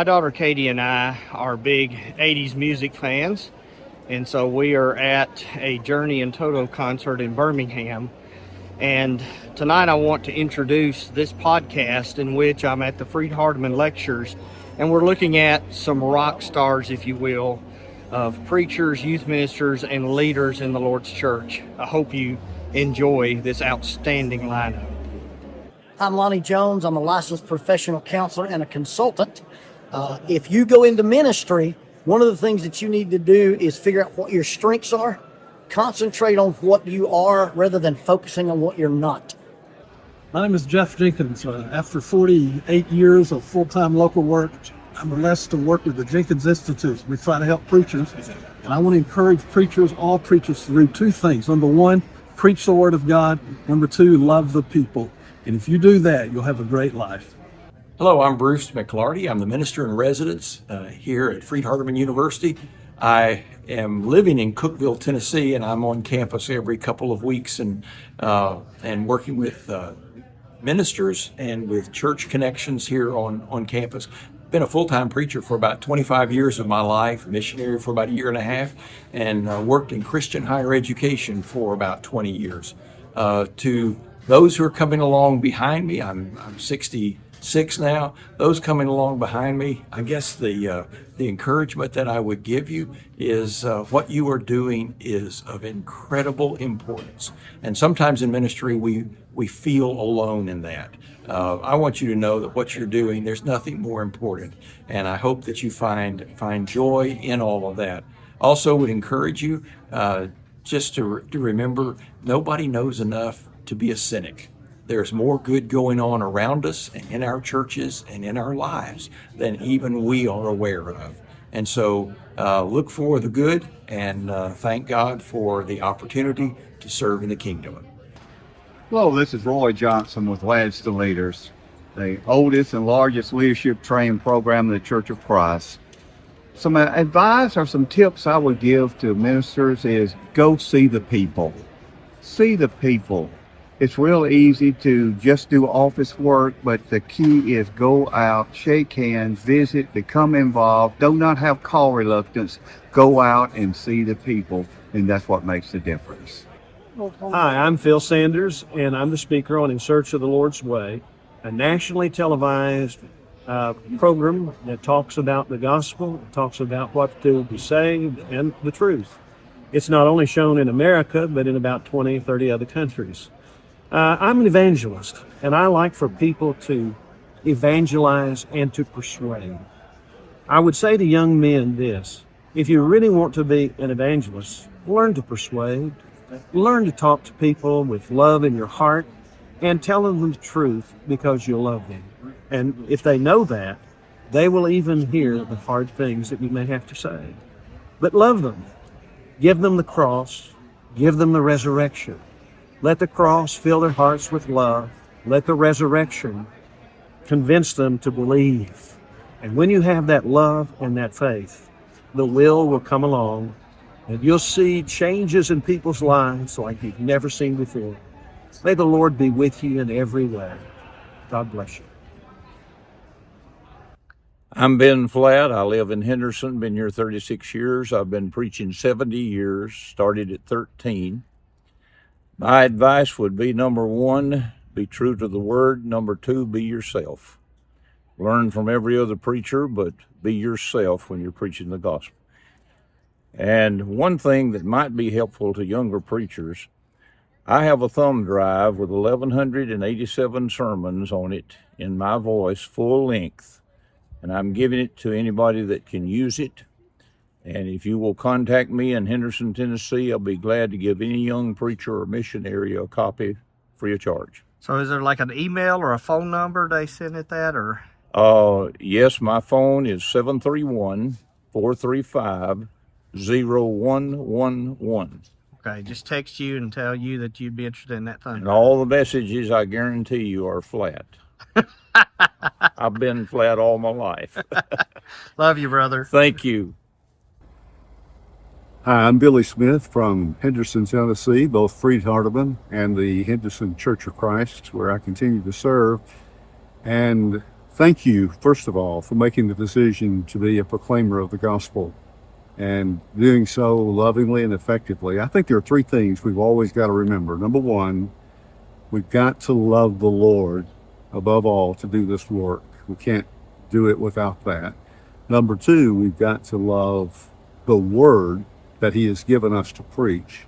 My daughter Katie and I are big 80s music fans, and so we are at a Journey in Toto concert in Birmingham. And tonight I want to introduce this podcast in which I'm at the Freed-Hardman lectures, and we're looking at some rock stars, if you will, of preachers, youth ministers, and leaders in the Lord's church. I hope you enjoy this outstanding lineup. I'm Lonnie Jones. I'm a licensed professional counselor and a consultant. If you go into ministry, one of the things that you need to do is figure out what your strengths are. Concentrate on what you are rather than focusing on what you're not. My name is Jeff Jenkins. After 48 years of full-time local work, I'm blessed to work with the Jenkins Institute. We try to help preachers, and I want to encourage preachers, all preachers, to do two things. Number one, preach the Word of God. Number two, love the people. And if you do that, you'll have a great life. Hello, I'm Bruce Mclarty. I'm the minister in residence here at Freed-Hardman University. I am living in Cookeville, Tennessee, and I'm on campus every couple of weeks and working with ministers and with church connections here on campus. Been a full-time preacher for about 25 years of my life, missionary for about a year and a half, and worked in Christian higher education for about 20 years. To those who are coming along behind me, I'm 66 now. Those coming along behind me, I guess the encouragement that I would give you is what you are doing is of incredible importance. And sometimes in ministry, we feel alone in that. I want you to know that what you're doing, there's nothing more important. And I hope that you find joy in all of that. Also would encourage you just to remember, nobody knows enough to be a cynic. There's more good going on around us and in our churches and in our lives than even we are aware of. And so look for the good and thank God for the opportunity to serve in the kingdom. Hello, this is Roy Johnson with Lads to Leaders, the oldest and largest leadership training program in the Church of Christ. Some advice or some tips I would give to ministers is go see the people. See the people. It's real easy to just do office work, but the key is go out, shake hands, visit, become involved. Do not have call reluctance. Go out and see the people, and that's what makes the difference. Hi, I'm Phil Sanders, and I'm the speaker on In Search of the Lord's Way, a nationally televised program that talks about the gospel, talks about what to be saved, and the truth. It's not only shown in America, but in about 20, 30 other countries. I'm an evangelist, and I like for people to evangelize and to persuade. I would say to young men this: if you really want to be an evangelist, learn to persuade, learn to talk to people with love in your heart, and tell them the truth because you love them. And if they know that, they will even hear the hard things that you may have to say. But love them. Give them the cross. Give them the resurrection. Let the cross fill their hearts with love. Let the resurrection convince them to believe. And when you have that love and that faith, the will come along, and you'll see changes in people's lives like you've never seen before. May the Lord be with you in every way. God bless you. I'm Ben Flatt. I live in Henderson, been here 36 years. I've been preaching 70 years, started at 13. My advice would be, number one, be true to the Word. Number two, be yourself. Learn from every other preacher, but be yourself when you're preaching the gospel. And one thing that might be helpful to younger preachers, I have a thumb drive with 1,187 sermons on it in my voice, full length, and I'm giving it to anybody that can use it. And if you will contact me in Henderson, Tennessee, I'll be glad to give any young preacher or missionary a copy free of charge. So is there like an email or a phone number they send it that, or? Yes, my phone is 731-435-0111. Okay, just text you and tell you that you'd be interested in that thing. And all the messages, I guarantee you, are flat. I've been flat all my life. Love you, brother. Thank you. Hi, I'm Billy Smith from Henderson, Tennessee, both Freed-Hardman and the Henderson Church of Christ, where I continue to serve. And thank you, first of all, for making the decision to be a proclaimer of the gospel and doing so lovingly and effectively. I think there are three things we've always got to remember. Number one, we've got to love the Lord above all to do this work. We can't do it without that. Number two, we've got to love the word that he has given us to preach,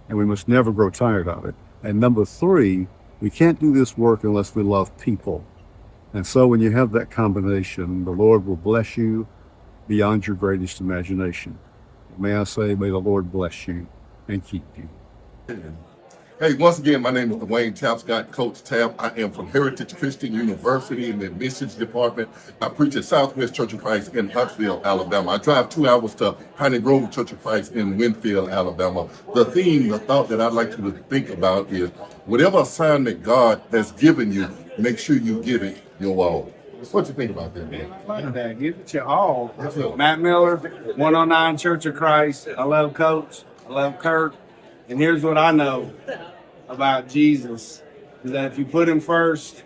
and we must never grow tired of it. And number three, we can't do this work unless we love people. And so when you have that combination, the Lord will bless you beyond your greatest imagination. May I say, may the Lord bless you and keep you. Hey, once again, my name is Dwayne Tapscott, Coach Tap. I am from Heritage Christian University in the admissions department. I preach at Southwest Church of Christ in Huntsville, Alabama. I drive 2 hours to Piney Grove Church of Christ in Winfield, Alabama. The thought that I'd like you to think about is whatever assignment God has given you, make sure you give it your all. What you think about that, man? Give it your all. Matt Miller, 109 Church of Christ. I love Coach. I love Kirk. And here's what I know about Jesus, is that if you put him first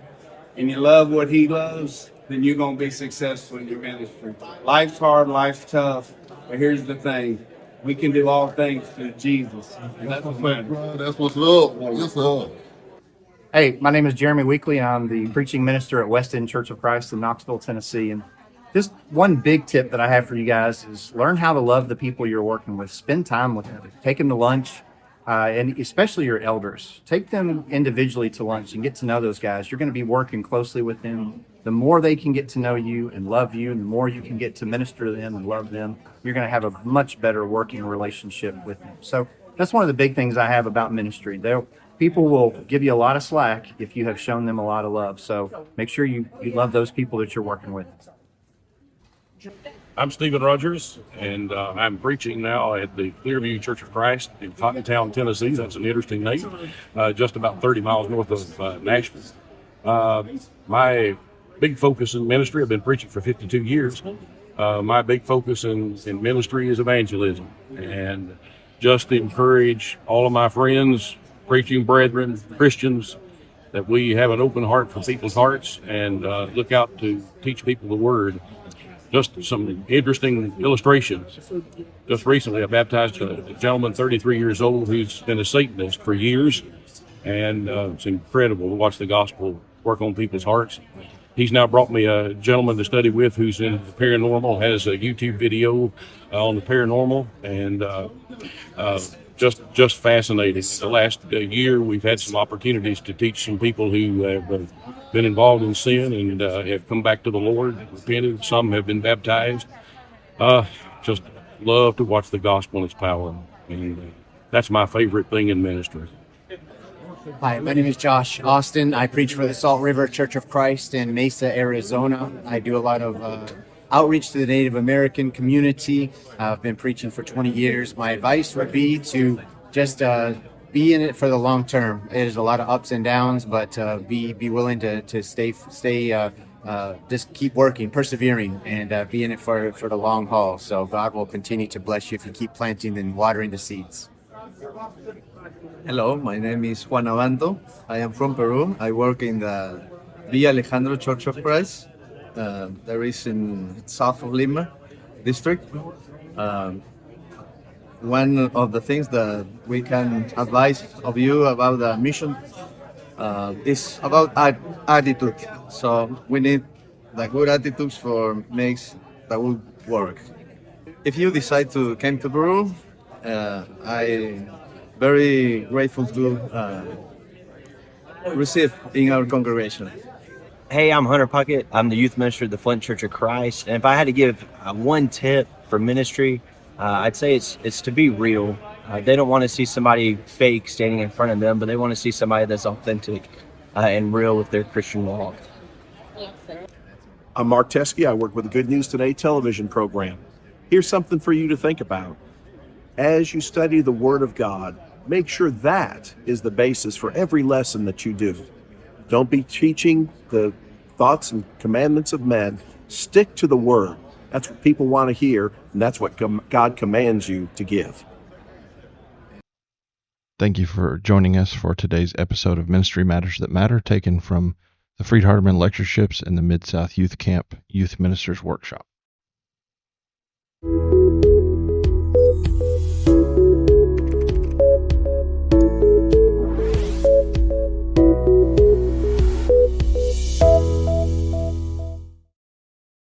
and you love what he loves, then you're going to be successful in your ministry. Life's hard, life's tough, but here's the thing. We can do all things through Jesus. And that's what matters. That's what's up. Yes, sir. Hey, my name is Jeremy Weekly. I'm the preaching minister at West End Church of Christ in Knoxville, Tennessee. And just one big tip that I have for you guys is learn how to love the people you're working with. Spend time with them. Take them to lunch. And especially your elders, take them individually to lunch and get to know those guys. You're going to be working closely with them. The more they can get to know you and love you, and the more you can get to minister to them and love them, you're going to have a much better working relationship with them. So that's one of the big things I have about ministry. People will give you a lot of slack if you have shown them a lot of love. So make sure you love those people that you're working with. I'm Stephen Rogers, and I'm preaching now at the Clearview Church of Christ in Cottontown, Tennessee. That's an interesting name, just about 30 miles north of Nashville. My big focus in ministry, I've been preaching for 52 years. My big focus in ministry is evangelism, and just encourage all of my friends, preaching brethren, Christians, that we have an open heart for people's hearts and look out to teach people the word. Just some interesting illustrations. Just recently, I baptized a gentleman, 33 years old, who's been a Satanist for years. And it's incredible to watch the gospel work on people's hearts. He's now brought me a gentleman to study with who's in the paranormal, has a YouTube video on the paranormal, and just fascinating. The last year, we've had some opportunities to teach some people who have been involved in sin and have come back to the Lord, repented. Some have been baptized. Just love to watch the gospel and its power. And that's my favorite thing in ministry. Hi, my name is Josh Austin. I preach for the Salt River Church of Christ in Mesa, Arizona. I do a lot of outreach to the Native American community. I've been preaching for 20 years. My advice would be to just be in it for the long term. There's a lot of ups and downs, but be willing to stay. Just keep working, persevering, and be in it for the long haul. So God will continue to bless you if you keep planting and watering the seeds. Hello, my name is Juan Abanto. I am from Peru. I work in the Villa Alejandro Church of Christ. There is in south of Lima district. One of the things that we can advise of you about the mission is about attitude. So we need the good attitudes for makes the good work. If you decide to come to Peru, I very grateful to receive in our congregation. Hey, I'm Hunter Puckett. I'm the youth minister at the Flint Church of Christ. And if I had to give one tip for ministry, I'd say it's to be real. They don't want to see somebody fake standing in front of them, but they want to see somebody that's authentic and real with their Christian walk. I'm Mark Teskey. I work with the Good News Today television program. Here's something for you to think about. As you study the Word of God, make sure that is the basis for every lesson that you do. Don't be teaching the thoughts and commandments of men. Stick to the Word. That's what people want to hear, and that's what God commands you to give. Thank you for joining us for today's episode of Ministry Matters That Matter, taken from the Freed-Hardman Lectureships, and the Mid-South Youth Camp Youth Ministers Workshop.